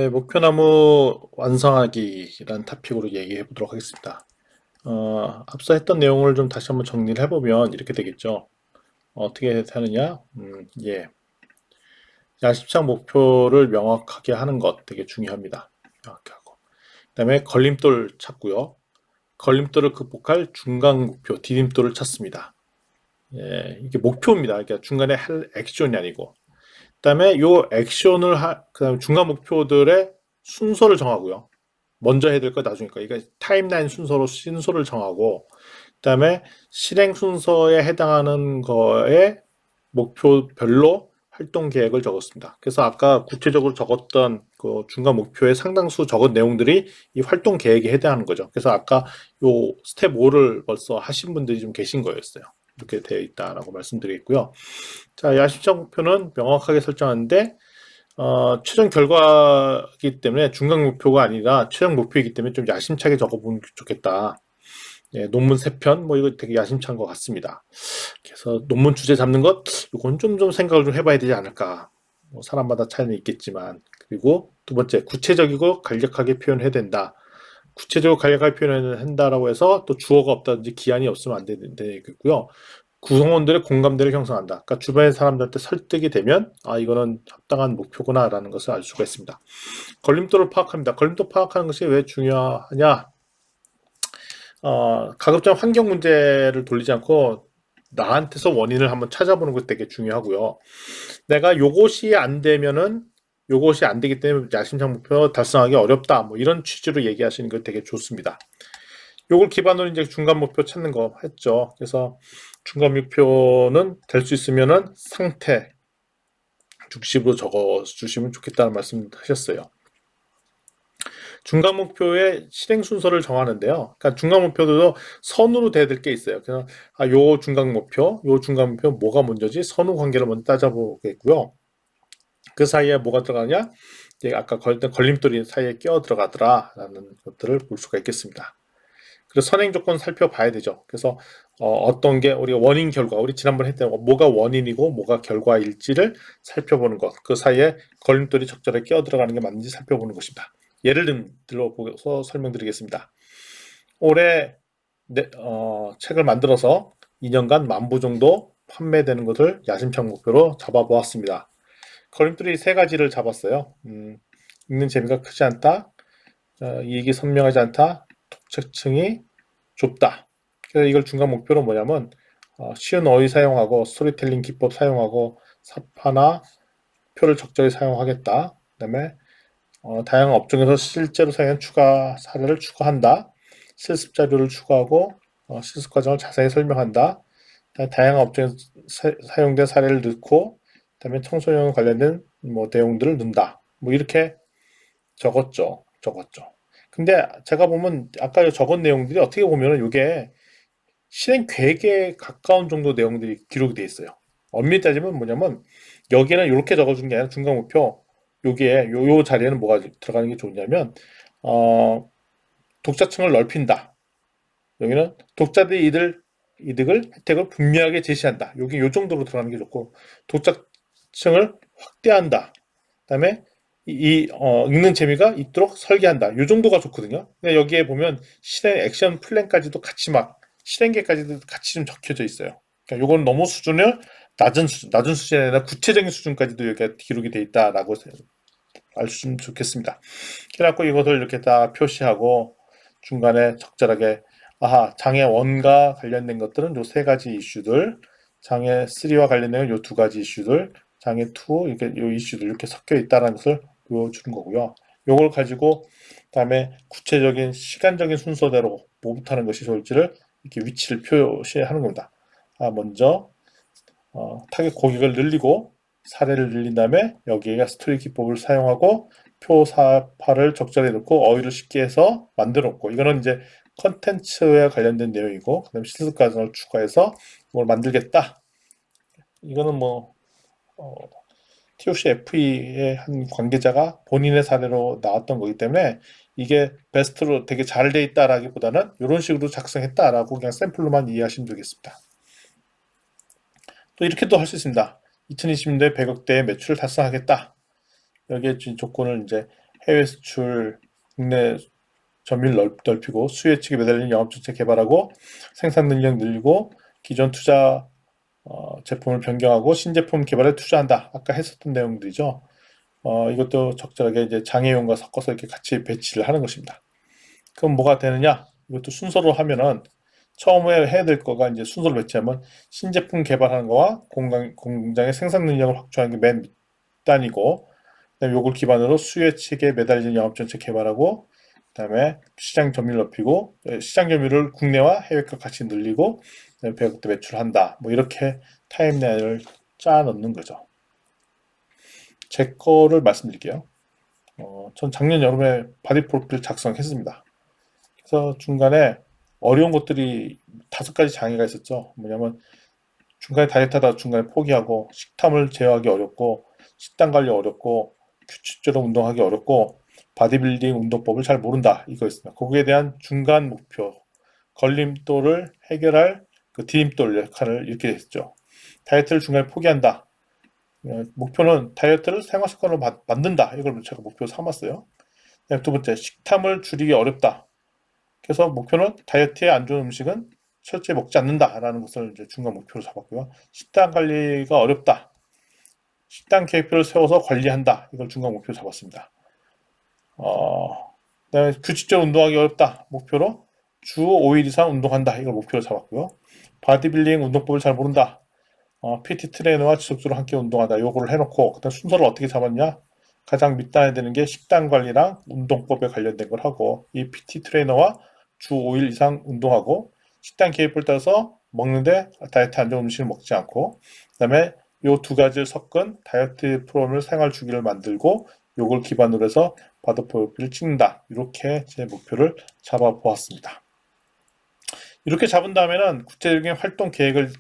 네, 목표나무 완성하기라는 토픽으로 얘기해 보도록 하겠습니다. 앞서 했던 내용을 좀 다시 한번 정리를 해보면 이렇게 되겠죠. 어떻게 하느냐? 예. 야심작 목표를 명확하게 하는 것 되게 중요합니다. 명확하게 하고. 그다음에 걸림돌 찾고요. 걸림돌을 극복할 중간 목표, 디딤돌을 찾습니다. 예, 이게 목표입니다. 그러니까 중간에 할 액션이 아니고. 그다음에 요 액션을 그다음에 중간 목표들의 순서를 정하고요. 먼저 해야 될 거 나중에 거. 이거 타임라인 순서로 순서를 정하고 그다음에 실행 순서에 해당하는 거에 목표별로 활동 계획을 적었습니다. 그래서 아까 구체적으로 적었던 그 중간 목표의 상당수 적은 내용들이 이 활동 계획에 해당하는 거죠. 그래서 아까 요 스텝 5를 벌써 하신 분들이 좀 계신 거였어요. 이렇게 되어 있다라고 말씀드리겠고요. 자, 야심작 목표는 명확하게 설정하는데 최종 결과이기 때문에 중간 목표가 아니라 최종 목표이기 때문에 좀 야심차게 적어보면 좋겠다. 예, 논문 3편, 뭐 이거 되게 야심찬 것 같습니다. 그래서 논문 주제 잡는 것, 이건 좀 생각을 좀 해봐야 되지 않을까. 뭐 사람마다 차이는 있겠지만. 그리고 두 번째, 구체적이고 간략하게 표현해야 된다. 구체적으로 간략하게 표현을 한다라고 해서 또 주어가 없다든지 기한이 없으면 안 되겠고요. 구성원들의 공감대를 형성한다. 그러니까 주변의 사람들한테 설득이 되면 이거는 합당한 목표구나라는 것을 알 수가 있습니다. 걸림돌을 파악합니다. 걸림돌 파악하는 것이 왜 중요하냐? 가급적 환경 문제를 돌리지 않고 나한테서 원인을 한번 찾아보는 것 되게 중요하고요. 내가 요것이 안 되면은 요것이 안 되기 때문에 야심작 목표 달성하기 어렵다. 뭐 이런 취지로 얘기하시는 거 되게 좋습니다. 요걸 기반으로 이제 중간 목표 찾는 거 했죠. 그래서 중간 목표는 될 수 있으면은 상태 중심으로 적어 주시면 좋겠다는 말씀 하셨어요. 중간 목표의 실행 순서를 정하는데요. 그러니까 중간 목표도 선으로 돼야 될 게 있어요. 그래서 요 중간 목표 뭐가 먼저지? 선후 관계를 먼저 따져보겠고요. 그 사이에 뭐가 들어가냐? 아까 걸림돌이 사이에 끼어 들어가더라라는 것들을 볼 수가 있겠습니다. 그래서 선행 조건 살펴봐야 되죠. 그래서 어떤 게 우리가 원인 결과, 우리 지난번에 했던 뭐가 원인이고 뭐가 결과일지를 살펴보는 것. 그 사이에 걸림돌이 적절하게 끼어 들어가는 게 맞는지 살펴보는 것입니다. 예를 들어서 설명드리겠습니다. 올해 책을 만들어서 2년간 10,000부 정도 판매되는 것을 야심작 목표로 잡아보았습니다. 걸림돌이 3가지를 잡았어요. 읽는 재미가 크지 않다, 이익이 선명하지 않다, 독자층이 좁다. 그래서 이걸 중간 목표로 뭐냐면 쉬운 어휘 사용하고 스토리텔링 기법 사용하고 사파나 표를 적절히 사용하겠다. 그다음에 다양한 업종에서 실제로 사용한 추가 사례를 추가한다. 실습 자료를 추가하고 실습 과정을 자세히 설명한다. 다양한 업종에서 사용된 사례를 넣고 그다음에 청소년 관련된 뭐 내용들을 넣는다. 뭐 이렇게 적었죠. 근데 제가 보면 아까 적은 내용들이 어떻게 보면은 이게 실행 계획에 가까운 정도 내용들이 기록이 돼 있어요. 엄밀히 따지면 뭐냐면 여기는 이렇게 적어준 게 아니라 중간 목표 여기에 요 자리에는 뭐가 들어가는 게 좋냐면 독자층을 넓힌다. 여기는 독자들의 이득을 혜택을 분명하게 제시한다. 여기 요 정도로 들어가는 게 좋고 독자층을 확대한다. 그다음에 읽는 재미가 있도록 설계한다. 요 정도가 좋거든요. 근데 여기에 보면 실행 액션 플랜까지도 같이 막 실행계까지도 같이 좀 적혀져 있어요. 그러니까 요건 너무 수준을 낮은 수준이 아니라 구체적인 수준까지도 여기가 기록이 돼 있다라고 알수면 좋겠습니다. 그래갖고 이것을 이렇게 다 표시하고 중간에 적절하게 장애 1과 관련된 것들은 요 3가지 이슈들, 장애 3와 관련된 요 2가지 이슈들, 장애 2 이렇게 요 이슈들 이렇게 섞여 있다는 것을 보여주는 거고요. 요걸 가지고 그다음에 구체적인 시간적인 순서대로 뭐부터 하는 것이 좋을지를 이렇게 위치를 표시하는 겁니다. 먼저 타겟 고객을 늘리고 사례를 늘린 다음에 여기에 스토리 기법을 사용하고 표사파를 적절히 넣고 어휘를 쉽게 해서 만들어 놓고 이거는 이제 컨텐츠에 관련된 내용이고 그다음에 실습 과정을 추가해서 이걸 만들겠다. 이거는 뭐 TOC FE의 한 관계자가 본인의 사례로 나왔던 거기 때문에 이게 베스트로 되게 잘 돼 있다라기보다는 이런 식으로 작성했다라고 그냥 샘플로만 이해하시면 되겠습니다. 또 이렇게도 할 수 있습니다. 2020년도에 100억대의 매출을 달성하겠다. 여기에 조건을 이제 해외 수출, 국내 점유율 넓히고 수요 측에 매달린 영업정책 개발하고 생산 능력 늘리고 기존 투자 제품을 변경하고 신제품 개발에 투자한다. 아까 했었던 내용들이죠. 이것도 적절하게 이제 장애용과 섞어서 이렇게 같이 배치를 하는 것입니다. 그럼 뭐가 되느냐? 이것도 순서로 하면은 처음에 해야 될 거가 이제 순서를 배치하면 신제품 개발하는 거와 공장의 생산 능력을 확충하는 게 맨 밑단이고, 그다음에 요걸 기반으로 수요 측에 매달리는 영업정책 개발하고, 그다음에 시장 점유율 높이고, 시장 점유율을 국내와 해외과 같이 늘리고, 그다음에 배역도 매출한다. 뭐 이렇게 타임라인을 짜 넣는 거죠. 제 거를 말씀드릴게요. 전 작년 여름에 바디 프로필 작성했습니다. 그래서 중간에 어려운 것들이 5가지 장애가 있었죠. 뭐냐면 중간에 다이어트하다 중간에 포기하고 식탐을 제어하기 어렵고 식단 관리 어렵고 규칙적으로 운동하기 어렵고 바디빌딩 운동법을 잘 모른다 이거였습니다. 거기에 대한 중간 목표 걸림돌을 해결할 그 디딤돌 역할을 이렇게 했죠. 다이어트를 중간에 포기한다. 목표는 다이어트를 생활습관으로 만든다. 이걸 제가 목표 삼았어요. 두 번째, 식탐을 줄이기 어렵다. 그래서 목표는 다이어트에 안 좋은 음식은 철저히 먹지 않는다라는 것을 이제 중간 목표로 잡았고요. 식단 관리가 어렵다. 식단 계획표를 세워서 관리한다. 이걸 중간 목표로 잡았습니다. 그다음에 규칙적으로 운동하기 어렵다. 목표로 주 5일 이상 운동한다. 이걸 목표로 잡았고요. 바디빌딩 운동법을 잘 모른다. PT 트레이너와 지속적으로 함께 운동하다. 요거를 해놓고 그다음 순서를 어떻게 잡았냐? 가장 밑단에 드는 게 식단 관리랑 운동법에 관련된 걸 하고 이 PT 트레이너와 주 5일 이상 운동하고 식단 계획을 따라서 먹는데 다이어트 안 좋은 음식을 먹지 않고 그다음에 요 두 가지를 섞은 다이어트 프로그램을 생활 주기를 만들고 요걸 기반으로 해서 바디 프로필을 찍는다. 이렇게 제 목표를 잡아 보았습니다. 이렇게 잡은 다음에는 구체적인 활동 계획을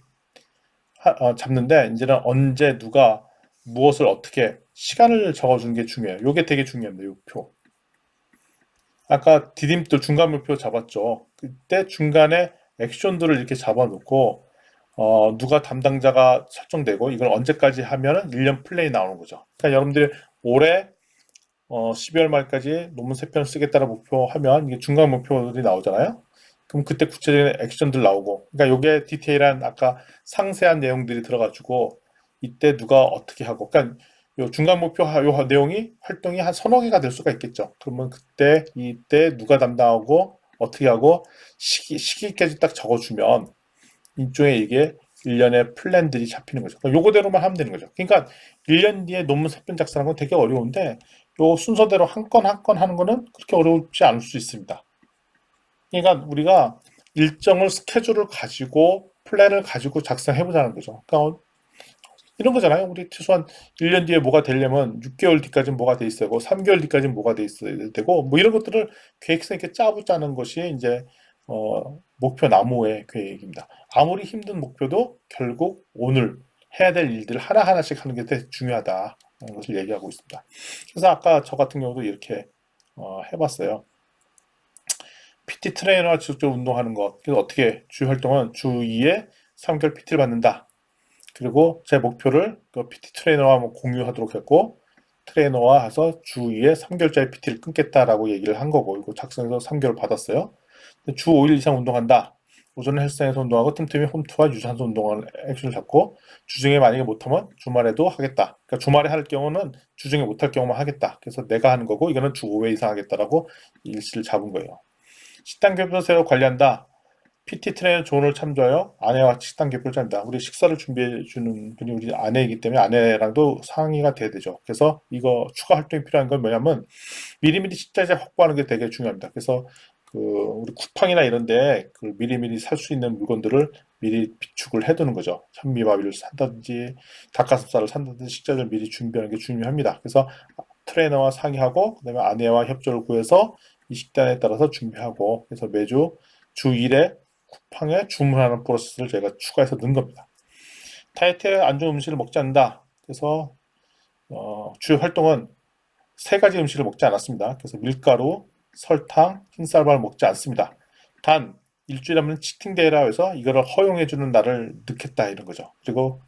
잡는데 이제는 언제 누가 무엇을 어떻게 시간을 적어주는 게 중요해요. 이게 되게 중요합니다. 이 표. 아까 디딤돌 중간 목표 잡았죠. 그때 중간에 액션들을 이렇게 잡아놓고 누가 담당자가 설정되고 이걸 언제까지 하면은 1년 플레이 나오는 거죠. 그러니까 여러분들이 올해 12월 말까지 논문 3편 쓰겠다는 목표하면 이게 중간 목표들이 나오잖아요. 그럼 그때 구체적인 액션들 나오고 그러니까 요게 디테일한 아까 상세한 내용들이 들어가지고 이때 누가 어떻게 하고 그러니까 요 중간 목표 요 내용이 활동이 한 서너 개가 될 수가 있겠죠. 그러면 그때 이때 누가 담당하고 어떻게 하고 시기까지 딱 적어주면 일종의 이게 1년의 플랜들이 잡히는 거죠. 그러니까 요거대로만 하면 되는 거죠. 그러니까 1년 뒤에 논문 3편 작성하는 건 되게 어려운데 요 순서대로 한 건 한 건 하는 거는 그렇게 어렵지 않을 수 있습니다. 그러니까 우리가 일정을 스케줄을 가지고 플랜을 가지고 작성해 보자는 거죠. 그러니까 이런 거잖아요. 우리 최소한 1년 뒤에 뭐가 되려면 6개월 뒤까지는 뭐가 돼 있어야 되고 3개월 뒤까지는 뭐가 돼 있어야 되고 뭐 이런 것들을 계획성 있게 짜보자는 것이 이제 목표 나무의 계획입니다. 아무리 힘든 목표도 결국 오늘 해야 될 일들 하나하나씩 하는 게 되게 중요하다는 것을 얘기하고 있습니다. 그래서 아까 저 같은 경우도 이렇게 해봤어요. PT 트레이너와 지속적으로 운동하는 것. 그래서 어떻게 주 활동은 주 2에 3개월 PT를 받는다. 그리고 제 목표를 그 PT 트레이너와 공유하도록 했고 트레이너와 해서 주 2에 3개월짜리 PT를 끊겠다라고 얘기를 한 거고 이거 작성해서 3개월 받았어요. 주 5일 이상 운동한다. 오전에 헬스장에서 운동하고 틈틈이 홈트와 유산소 운동을 액션을 잡고 주중에 만약에 못하면 주말에도 하겠다. 그러니까 주말에 할 경우는 주중에 못할 경우만 하겠다. 그래서 내가 하는 거고 이거는 주 5회 이상 하겠다라고 일시를 잡은 거예요. 식단 계획서 관리한다. PT 트레이너 조언을 참조하여 아내와 식단 계획을 짠다. 우리 식사를 준비해 주는 분이 우리 아내이기 때문에 아내랑도 상의가 돼야 되죠. 그래서 이거 추가 활동이 필요한 건 뭐냐면 미리미리 식자재 확보하는 게 되게 중요합니다. 그래서 그 우리 쿠팡이나 이런데 그 미리미리 살 수 있는 물건들을 미리 비축을 해두는 거죠. 현미바비를 산다든지 닭가슴살을 산다든지 식자재를 미리 준비하는 게 중요합니다. 그래서 트레이너와 상의하고 그다음에 아내와 협조를 구해서 이 식단에 따라서 준비하고 그래서 매주 주 1회 쿠팡에 주문하는 프로세스를 저희가 추가해서 넣은 겁니다. 다이어트에 안 좋은 음식을 먹지 않는다. 그래서 주요 활동은 3가지 음식을 먹지 않았습니다. 그래서 밀가루, 설탕, 흰쌀밥을 먹지 않습니다. 단 일주일에 한번 치팅데이라 해서 이거를 허용해주는 날을 넣겠다 이런 거죠. 그리고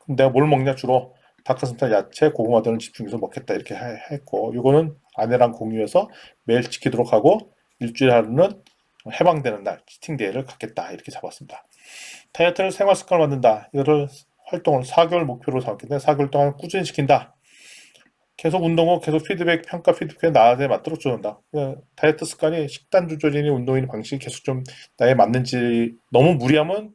내가 뭘 먹냐 주로 닭가슴살, 야채, 고구마 등을 집중해서 먹겠다 이렇게 했고 이거는 아내랑 공유해서 매일 지키도록 하고 일주일에 하루는 해방되는 날, 치팅데이를 갖겠다. 이렇게 잡았습니다. 다이어트를 생활 습관을 만든다. 이거를 활동을 4개월 목표로 잡았기 때문에 4개월 동안 꾸준히 지킨다. 계속 운동후 계속 피드백, 평가 피드백에 나에 맞도록 조절한다. 다이어트 습관이 식단 조절이니 운동이니 방식이 계속 좀 나에 맞는지 너무 무리하면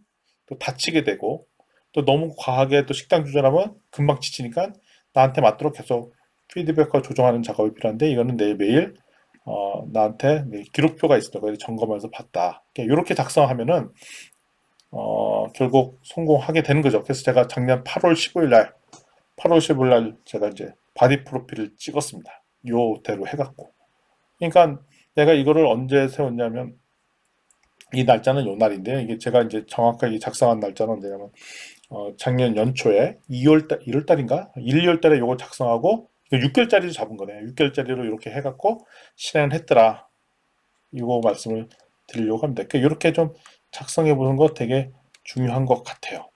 또 다치게 되고 또 너무 과하게 또 식단 조절하면 금방 지치니까 나한테 맞도록 계속 피드백과 조정하는 작업이 필요한데 이거는 매일 나한테 기록표가 있습니다. 그래서 점검해서 봤다. 이렇게 작성하면은 결국 성공하게 되는 거죠. 그래서 제가 작년 8월 15일 날 제가 이제 바디 프로필을 찍었습니다. 요대로 해갖고. 그러니까 내가 이거를 언제 세웠냐면 이 날짜는 요 날인데요. 이게 제가 이제 정확하게 작성한 날짜는 언제냐면 작년 연초에 1월달인가? 1월달에 요걸 작성하고 6개월짜리로 잡은 거네요. 6개월짜리로 이렇게 해갖고 실행을 했더라. 이거 말씀을 드리려고 합니다. 그러니까 이렇게 좀 작성해 보는 거 되게 중요한 것 같아요.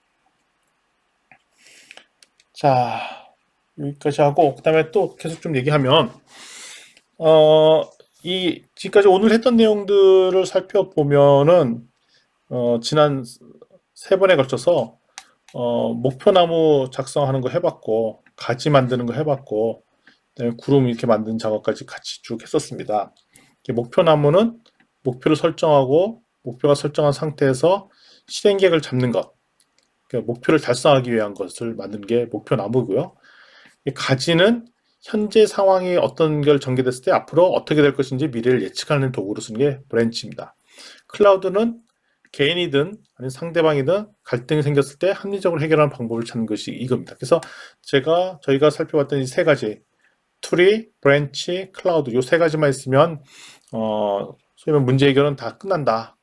자, 여기까지 하고 그다음에 또 계속 좀 얘기하면 이 지금까지 오늘 했던 내용들을 살펴보면은 지난 3번에 걸쳐서 목표나무 작성하는 거 해봤고 가지 만드는 거 해봤고 그다음에 구름 이렇게 만드는 작업까지 같이 쭉 했었습니다. 목표나무는 목표를 설정하고 목표가 설정한 상태에서 실행 계획을 잡는 것, 그러니까 목표를 달성하기 위한 것을 만드는 게 목표나무고요. 가지는 현재 상황이 어떤 걸 전개됐을 때 앞으로 어떻게 될 것인지 미래를 예측하는 도구로 쓰는 게 브랜치입니다. 클라우드는 개인이든 아니면 상대방이든 갈등이 생겼을 때 합리적으로 해결하는 방법을 찾는 것이 이겁니다. 그래서 저희가 살펴봤던 이 세 가지 트리, 브랜치, 클라우드 이 세 가지만 있으면 소위 말하면 문제 해결은 다 끝난다.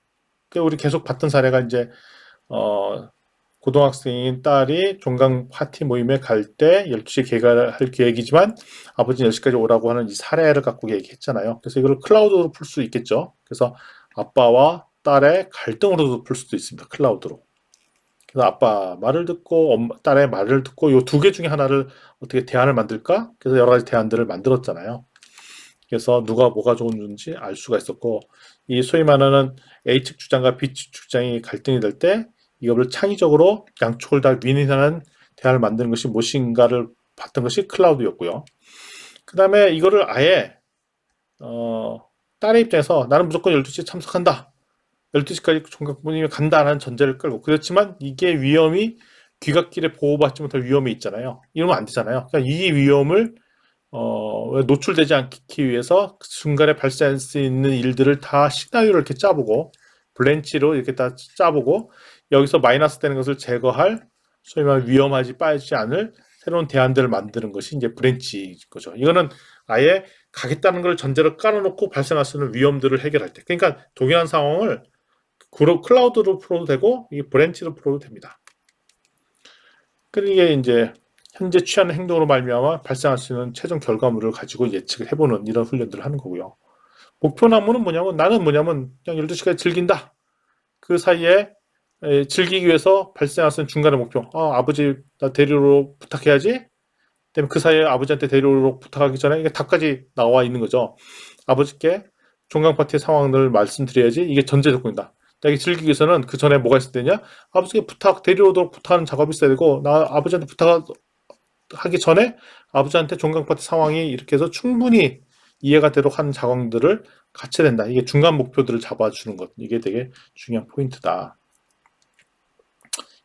우리 계속 봤던 사례가 이제 고등학생인 딸이 종강 파티 모임에 갈 때 12시에 개강할 계획이지만 아버지는 10시까지 오라고 하는 이 사례를 갖고 얘기했잖아요. 그래서 이걸 클라우드로 풀 수 있겠죠. 그래서 아빠와 딸의 갈등으로도 풀 수도 있습니다. 클라우드로. 그래서 아빠 말을 듣고 딸의 말을 듣고 이 두 개 중에 하나를 어떻게 대안을 만들까? 그래서 여러 가지 대안들을 만들었잖아요. 그래서 누가 뭐가 좋은지 알 수가 있었고 이 소위 말하는 A측 주장과 B측 주장이 갈등이 될 때 이걸 창의적으로 양쪽을 다 윈윈하는 대안을 만드는 것이 무엇인가를 봤던 것이 클라우드였고요. 그 다음에 이거를 아예 딸의 입장에서 나는 무조건 12시에 참석한다. 12시까지 종강부님이 간다라는 전제를 끌고 그렇지만 이게 위험이 귀갓길에 보호받지 못할 위험이 있잖아요. 이러면 안 되잖아요. 그러니까 이 위험을 노출되지 않기 위해서 중간에 발생할 수 있는 일들을 다 시나리오를 이렇게 짜보고 블렌치로 이렇게 다 짜보고 여기서 마이너스 되는 것을 제거할 소위 말하면 위험하지 빠지지 않을 새로운 대안들을 만드는 것이 이제 브랜치인 거죠. 이거는 아예 가겠다는 걸 전제로 깔아놓고 발생할 수 있는 위험들을 해결할 때 그러니까 동일한 상황을 클라우드로 풀어도 되고 이 브랜치로 풀어도 됩니다. 그게 이제 현재 취하는 행동으로 말미암아 발생할 수 있는 최종 결과물을 가지고 예측을 해보는 이런 훈련들을 하는 거고요. 목표나무는 뭐냐면 나는 그냥 12시까지 즐긴다. 그 사이에 즐기기 위해서 발생할 수 있는 중간의 목표. 아버지 나 데리러 부탁해야지. 그다음에 그 사이에 아버지한테 데리러 부탁하기 전에 이게 다까지 나와 있는 거죠. 아버지께 종강 파티의 상황을 말씀드려야지. 이게 전제 조건이다. 내가 즐기기 위해서는 그 전에 뭐가 있을 때냐? 아버지께 데려오도록 부탁하는 작업이 있어야 되고 나 아버지한테 부탁하기 전에 아버지한테 종강 파티 상황이 이렇게 해서 충분히 이해가 되도록 하는 작업들을 같이 해야 된다. 이게 중간 목표들을 잡아주는 것. 이게 되게 중요한 포인트다.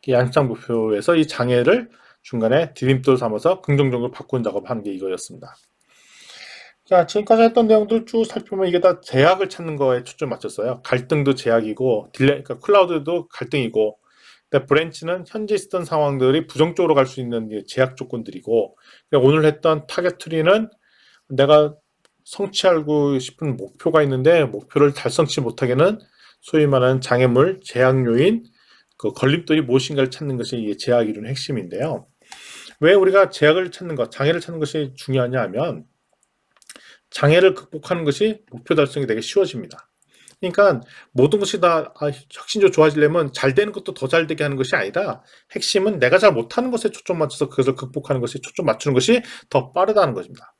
양장 목표에서 이 장애를 중간에 디딤돌 삼아서 긍정적으로 바꾸는 작업을 하는 게 이거였습니다. 자, 지금까지 했던 내용들 쭉 살펴보면 이게 다 제약을 찾는 거에 초점 맞췄어요. 갈등도 제약이고, 그러니까 클라우드도 갈등이고, 브랜치는 현재 있었던 상황들이 부정적으로 갈 수 있는 제약 조건들이고, 오늘 했던 타겟 트리는 내가 성취하고 싶은 목표가 있는데 목표를 달성치 못하게는 소위 말하는 장애물, 제약 요인, 그 걸림돌이 무엇인가를 찾는 것이 이 제약 이론의 핵심인데요. 왜 우리가 제약을 찾는 것, 장애를 찾는 것이 중요하냐 하면 장애를 극복하는 것이 목표 달성이 되게 쉬워집니다. 그러니까 모든 것이 다 혁신적으로 좋아지려면 잘 되는 것도 더 잘 되게 하는 것이 아니라 핵심은 내가 잘 못하는 것에 초점 맞춰서 그것을 극복하는 것에 초점 맞추는 것이 더 빠르다는 것입니다.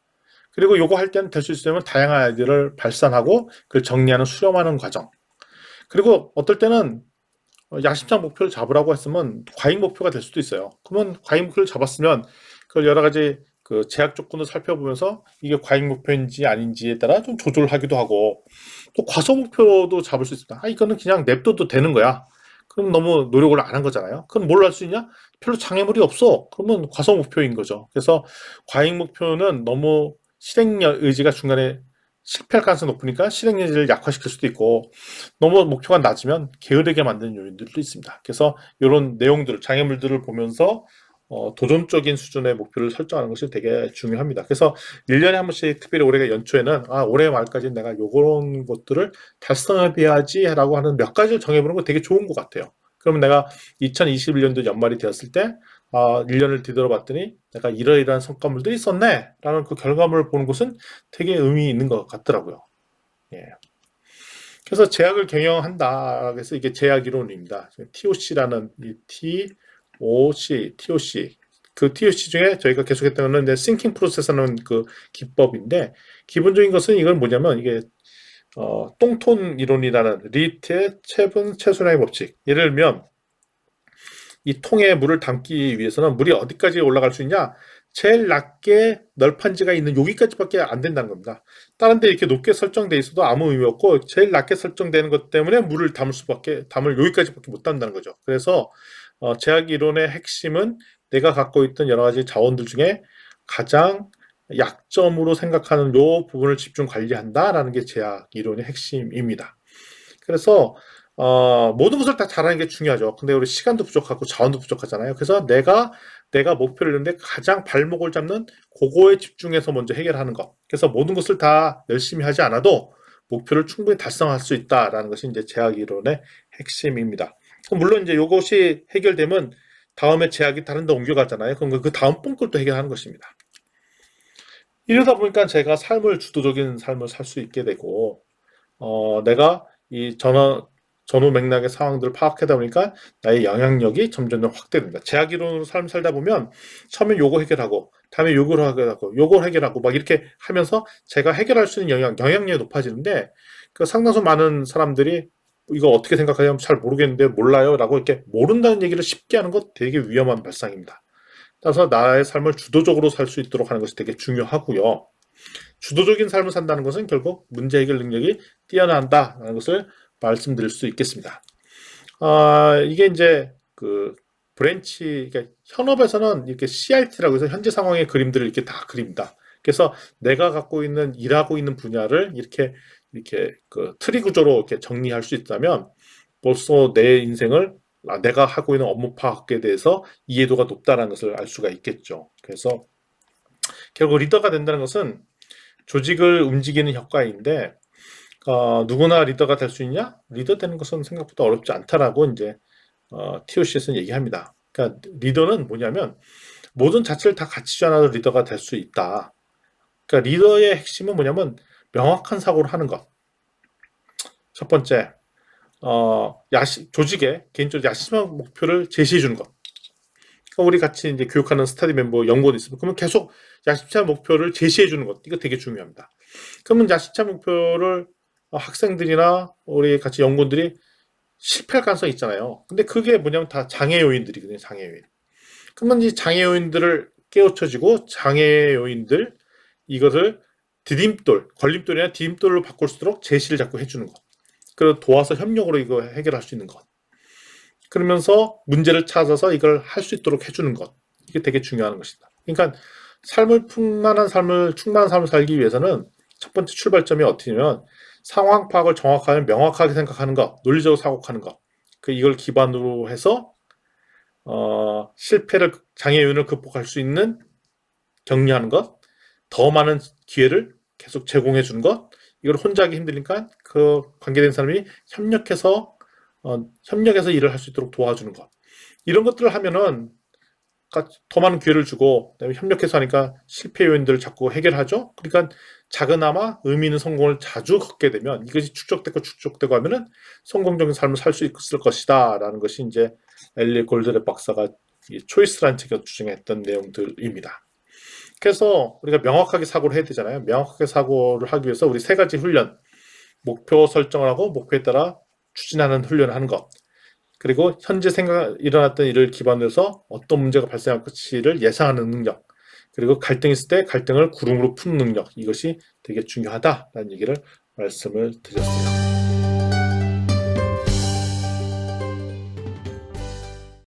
그리고 요거 할 때는 될 수 있으면 다양한 아이디어를 발산하고 그걸 정리하는 수렴하는 과정. 그리고 어떨 때는 야심찬 목표를 잡으라고 했으면 과잉 목표가 될 수도 있어요. 그러면 과잉 목표를 잡았으면 그걸 여러 가지 그 제약 조건을 살펴보면서 이게 과잉 목표인지 아닌지에 따라 좀 조절하기도 하고 또 과소 목표도 잡을 수 있습니다. 아, 이거는 그냥 냅둬도 되는 거야. 그럼 너무 노력을 안 한 거잖아요. 그럼 뭘 할 수 있냐? 별로 장애물이 없어. 그러면 과소 목표인 거죠. 그래서 과잉 목표는 너무 실행 의지가 중간에 실패할 가능성이 높으니까 실행 의지를 약화시킬 수도 있고 너무 목표가 낮으면 게으르게 만드는 요인들도 있습니다. 그래서 이런 내용들, 장애물들을 보면서 도전적인 수준의 목표를 설정하는 것이 되게 중요합니다. 그래서 1년에 한 번씩 특별히 올해 연초에는 올해 말까지 내가 요런 것들을 달성해야지 라고 하는 몇 가지를 정해보는 거 되게 좋은 것 같아요. 그러면 내가 2021년도 연말이 되었을 때 1년을 뒤돌아봤더니 내가 이러이러한 성과물들이 있었네 라는 그 결과물을 보는 것은 되게 의미 있는 것 같더라고요. 예. 그래서 제약을 경영한다. 그래서 이게 제약 이론입니다. TOC라는 이 TOC 그 TOC 중에 저희가 계속했던 거는 Thinking Process라는 그 기법인데 기본적인 것은 이건 뭐냐면 이게 똥톤 이론이라는 리트의 체분 최순환의 법칙. 예를 들면 이 통에 물을 담기 위해서는 물이 어디까지 올라갈 수 있냐? 제일 낮게 널판지가 있는 여기까지밖에 안 된다는 겁니다. 다른 데 이렇게 높게 설정돼 있어도 아무 의미 없고 제일 낮게 설정되는 것 때문에 물을 담을 여기까지밖에 못 담는다는 거죠. 그래서 제약 이론의 핵심은 내가 갖고 있던 여러 가지 자원들 중에 가장 약점으로 생각하는 요 부분을 집중 관리한다라는 게 제약 이론의 핵심입니다. 그래서 모든 것을 다 잘하는 게 중요하죠. 근데 우리 시간도 부족하고 자원도 부족하잖아요. 그래서 내가 목표를 이루는데 가장 발목을 잡는 그거에 집중해서 먼저 해결하는 것. 그래서 모든 것을 다 열심히 하지 않아도 목표를 충분히 달성할 수 있다라는 것이 이제 제약 이론의 핵심입니다. 물론 이제 이것이 해결되면 다음에 제약이 다른 데 옮겨가잖아요. 그럼 그 다음 번 걸 또 해결하는 것입니다. 이러다 보니까 제가 주도적인 삶을 살 수 있게 되고 내가 이 전후 맥락의 상황들을 파악하다 보니까 나의 영향력이 점점 확대됩니다. 제약 이론으로 삶 살다 보면 처음엔 요거 해결하고 다음에 요걸 해결하고 요걸 해결하고 막 이렇게 하면서 제가 해결할 수 있는 영향력이 높아지는데 그 상당수 많은 사람들이 이거 어떻게 생각하냐면 잘 모르겠는데 몰라요 라고 이렇게 모른다는 얘기를 쉽게 하는 것 되게 위험한 발상입니다. 따라서 나의 삶을 주도적으로 살 수 있도록 하는 것이 되게 중요하고요. 주도적인 삶을 산다는 것은 결국 문제 해결 능력이 뛰어난다는 것을 말씀드릴 수 있겠습니다. 이게 이제 그 브랜치, 그러니까 현업에서는 이렇게 CRT라고 해서 현재 상황의 그림들을 이렇게 다 그립니다. 그래서 내가 갖고 있는 일하고 있는 분야를 이렇게 그 트리 구조로 이렇게 정리할 수 있다면 벌써 내 인생을 내가 하고 있는 업무 파악에 대해서 이해도가 높다는 것을 알 수가 있겠죠. 그래서 결국 리더가 된다는 것은 조직을 움직이는 효과인데 누구나 리더가 될 수 있냐? 리더 되는 것은 생각보다 어렵지 않다라고 이제 TOC에서는 얘기합니다. 그러니까 리더는 뭐냐면 모든 자체를 다 갖추지 않아도 리더가 될 수 있다. 그러니까 리더의 핵심은 뭐냐면 명확한 사고를 하는 것. 첫 번째, 조직에 개인적으로 야심한 목표를 제시해 주는 것. 그러니까 우리 같이 이제 교육하는 스터디 멤버 연구원 있으면 그러면 계속 야심찬 목표를 제시해 주는 것. 이거 되게 중요합니다. 그러면 야심찬 목표를 학생들이나 우리 같이 연구원들이 실패할 가능성이 있잖아요. 근데 그게 뭐냐면 다 장애 요인들이거든요. 장애 요인. 그러면 이 장애 요인들을 깨우쳐지고 장애 요인들 이것을 걸림돌이나 디딤돌로 바꿀수록 제시를 자꾸 해주는 것. 그리고 도와서 협력으로 이거 해결할 수 있는 것. 그러면서 문제를 찾아서 이걸 할 수 있도록 해주는 것. 이게 되게 중요한 것이다. 그러니까 충만한 삶을 살기 위해서는 첫 번째 출발점이 어떻게냐면 상황 파악을 정확하게 명확하게 생각하는 것, 논리적으로 사고하는 것. 이걸 기반으로 해서 장애 요인을 극복할 수 있는 격려하는 것, 더 많은 기회를 계속 제공해 주는 것. 이걸 혼자 하기 힘드니까 그 관계된 사람이 협력해서 일을 할 수 있도록 도와주는 것. 이런 것들을 하면은 더 많은 기회를 주고 그다음에 협력해서 하니까 실패 요인들을 자꾸 해결하죠. 그러니까 작은아마 의미 있는 성공을 자주 걷게 되면 이것이 축적되고 하면은 성공적인 삶을 살 수 있을 것이다라는 것이 이제 엘리 골드랩 박사가 초이스라는 책에서 주장했던 내용들입니다. 그래서 우리가 명확하게 사고를 해야 되잖아요. 명확하게 사고를 하기 위해서 우리 세 가지 훈련, 목표 설정을 하고 목표에 따라 추진하는 훈련을 하는 것, 그리고 현재 일어났던 일을 기반으로 해서 어떤 문제가 발생할 것인지를 예상하는 능력, 그리고 갈등이 있을 때 갈등을 구름으로 푸는 능력, 이것이 되게 중요하다라는 얘기를 말씀을 드렸어요.